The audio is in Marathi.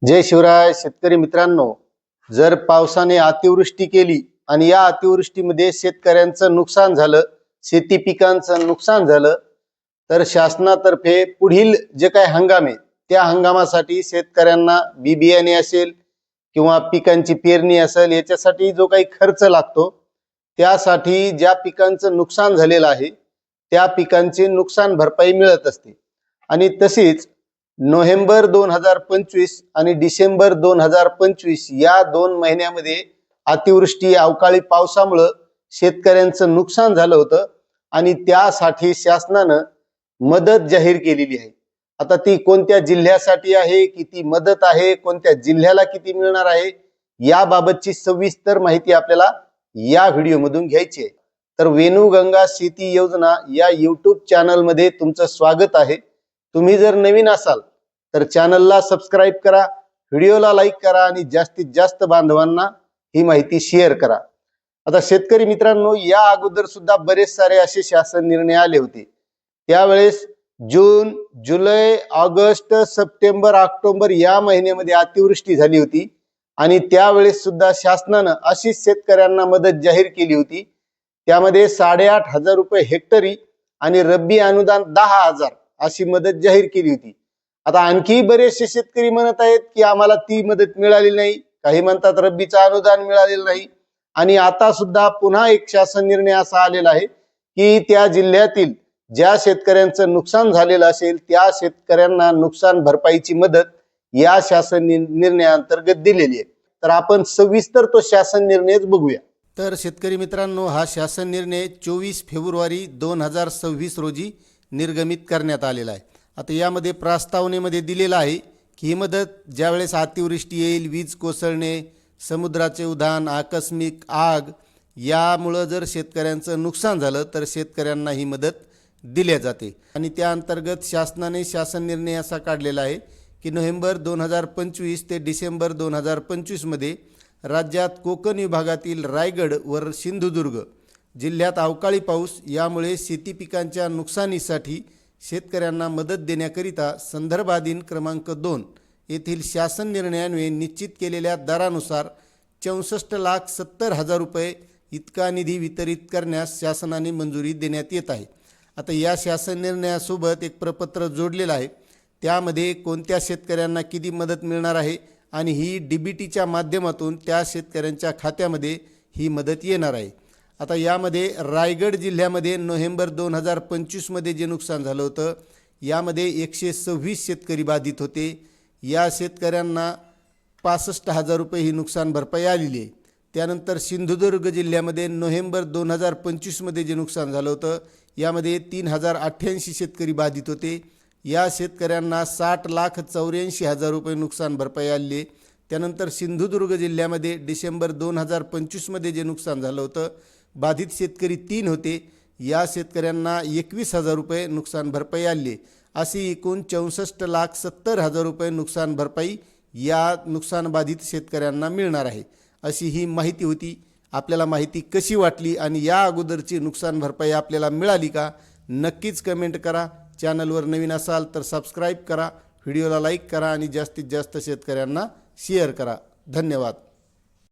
जय शिवराय शेतकरी मित्रांनो, जर पावसाने अतिवृष्टी केली आणि या अतिवृष्टीमध्ये शेतकऱ्यांचं नुकसान झालं, शेती पिकांचं नुकसान झालं, तर शासनातर्फे पुढील जे काही हंगाम आहे त्या हंगामासाठी शेतकऱ्यांना बी बियाणे असेल किंवा पिकांची पेरणी असेल, याच्यासाठी जो काही खर्च लागतो त्यासाठी ज्या पिकांचं नुकसान झालेलं आहे त्या पिकांची नुकसान भरपाई मिळत असते। आणि तशीच नोव्हेंबर 2025 आणि डिसेंबर 2025 या 2 महिन्यामध्ये अतिवृष्टी अवकाळी पावसामुळे शेतकऱ्यांचं नुकसान झालं होतं आणि त्यासाठी शासनानं मदत जाहीर केलेली आहे। आता ती कोणत्या जिल्ह्यासाठी आहे, किती मदत आहे, कोणत्या जिल्ह्याला किती मिळणार आहे, याबाबतची सविस्तर माहिती आपल्याला या व्हिडिओमधून घ्यायची आहे। तर वेणूगंगा शेती योजना या YouTube चॅनल मध्ये तुमचं स्वागत आहे। तुम्ही जर नवीन असाल तर चॅनलला सबस्क्राइब करा, व्हिडिओला लाईक करा आणि जास्तीत जास्त बांधवांना ही माहिती शेअर करा। आता शेतकरी मित्रांनो, या अगोदर सुद्धा बरेच सारे असे शासन निर्णय आले होते। त्यावेळेस जून, जुलै, ऑगस्ट, सप्टेंबर, ऑक्टोबर या महिन्यामध्ये अतिवृष्टी झाली होती आणि त्यावेळेस सुद्धा शासनानं अशीच शेतकऱ्यांना मदत जाहीर केली होती। त्यामध्ये 8,500 रुपये हेक्टरी आणि रब्बी अनुदान 10,000 अशी मदत जाहीर केली होती। आता आणखी बरेचसे शेतकरी म्हणत आहेत की आम्हाला ती मदत मिळाली नाही, काही म्हणतात रब्बीचं अनुदान मिळालेलं नाही। आणि आता सुद्धा पुन्हा एक शासन निर्णय असा आलेला आहे की त्या जिल्ह्यातील ज्या शेतकऱ्यांचं नुकसान झालेलं असेल त्या शेतकऱ्यांना नुकसान भरपाईची मदत या शासन निर्णयाअंतर्गत दिलेली आहे। तर आपण सविस्तर तो शासन निर्णयच बघूया। तर शेतकरी मित्रांनो, हा शासन निर्णय 24 फेब्रुवारी 2026 रोजी निर्गमित करण्यात आलेला आहे। आता यामध्ये प्रस्तावनेमध्ये दिलेला आहे की ही मदत ज्यावेळेस अतिवृष्टी येईल, वीज कोसळणे, समुद्राचे उधाण, आकस्मिक आग यामुळं जर शेतकऱ्यांचं नुकसान झालं तर शेतकऱ्यांना ही मदत दिल्या जाते। आणि त्या अंतर्गत शासनाने शासन निर्णय असा काढलेला आहे की नोव्हेंबर 2025 ते डिसेंबर 2025 मध्ये राज्यात कोकण विभागातील रायगड व सिंधुदुर्ग जिल्ह्यात अवकाळी पाऊस यामुळे शेती पिकांच्या नुकसानीसाठी शेतकऱ्यांना मदत देण्याकरिता संदर्भाधीन क्रमांक 2 येथील शासन निर्णयान्वये निश्चित केलेल्या दरानुसार 64,70,000 रुपये इतका निधी वितरित करण्यास शासनाने मंजुरी देण्यात येत आहे। आता या शासन निर्णयासोबत एक प्रपत्र जोडलेलं आहे, त्यामध्ये कोणत्या शेतकऱ्यांना किती मदत मिळणार आहे आणि ही DBTच्या माध्यमातून त्या शेतकऱ्यांच्या खात्यामध्ये ही मदत येणार आहे। आता यामध्ये रायगड जिल्ह्यामध्ये नोव्हेंबर 2025 मध्ये जे नुकसान झालं होतं यामध्ये 126 शेतकरी बाधित होते। या शेतकऱ्यांना 65,000 रुपये ही नुकसान भरपाई आलेली आहे। त्यानंतर सिंधुदुर्ग जिल्ह्यामध्ये नोव्हेंबर 2025 मध्ये जे नुकसान झालं होतं यामध्ये 3,088 शेतकरी बाधित होते। या शेतकऱ्यांना 60,84,000 रुपये नुकसान भरपाई आली आहे। त्यानंतर सिंधुदुर्ग जिल्ह्यामध्ये डिसेंबर 2025 मध्ये जे नुकसान झालं होतं, बाधित शेतकरी 3 होते। या शेतकऱ्यांना 21,000 रुपये नुकसान भरपाई आली। अशी एकूण 64,70,000 रुपये नुकसान भरपाई या नुकसान बाधित शेतकऱ्यांना मिळणार आहे, अशी ही माहिती होती। आपल्याला माहिती कशी वाटली आणि या अगोदरची नुकसान भरपाई आपल्याला मिळाली का, नक्कीच कमेंट करा। चॅनलवर नवीन असाल तर सबस्क्राईब करा, व्हिडिओला लाईक करा आणि जास्तीत जास्त शेतकऱ्यांना शेअर करा। धन्यवाद।